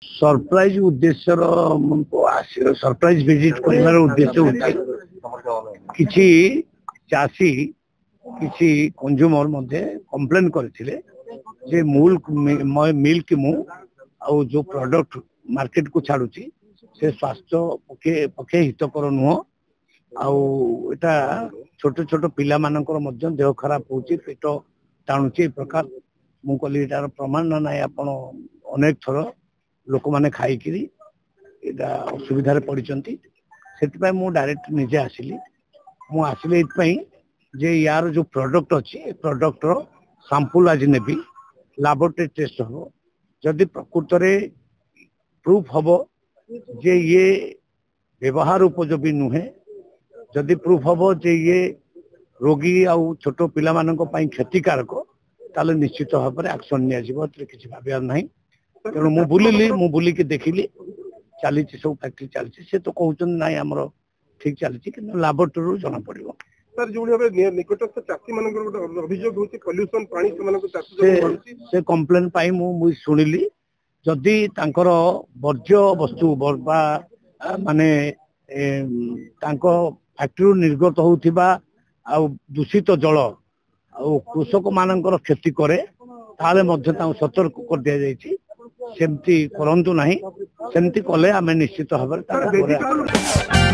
surprise उद्देश्य surprise visit कर उद्देश्य किसी चाषी किसी कंज्यूमर मध्य कंप्लेन करथिले जे मिल्क मु आउ जो प्रोडक्ट मार्केट को छाड़ुची से स्वास्थ्य पक्षे हितकर नुह आटा छोट छोट पिला मानकर मध्य देह खराब होची पेट टाणुची प्रकार मु कहली एटार प्रमाण ना नाई आपण अनेक थर लोक माने खाइकिरी एटा असुविधा पड़ती से मु डायरेक्ट निजे आसिली मु आसिले जे यार जो प्रोडक्ट अच्छी प्रोडक्ट रो सैंपल आज नेबी लैबोरेटरी टेस्ट हम जदि प्रकृत में प्रूफ हम जे ये व्यवहार उपयोगी नुहे जदि प्रूफ हम जे ये रोगी आउ छोट पिला मानक पई क्षतिकारक ताले निश्चित भाव में एक्शन निया किसी भावियार ना तेणु मु बुलिकी देखिली चली सब फैक्ट्री चलती से तो कहते ना आमर ठीक चलती कि लैबोरेटरी जना पड़ो सर जो निकटस्थ चाषी मान अभियोग होची पोल्यूशन पानी से कंप्लेन पाई मु सुनिली जदि तांकर वर्ज्य वस्तु बा माने फैक्ट्री निर्गत होउथिबा आ दूषित जल आ कृषक मानकर क्षति करे ताले मध्य सतर्क कर दिया जायछि सेमती करंतु नाही सेमती कले आमे निश्चित भाव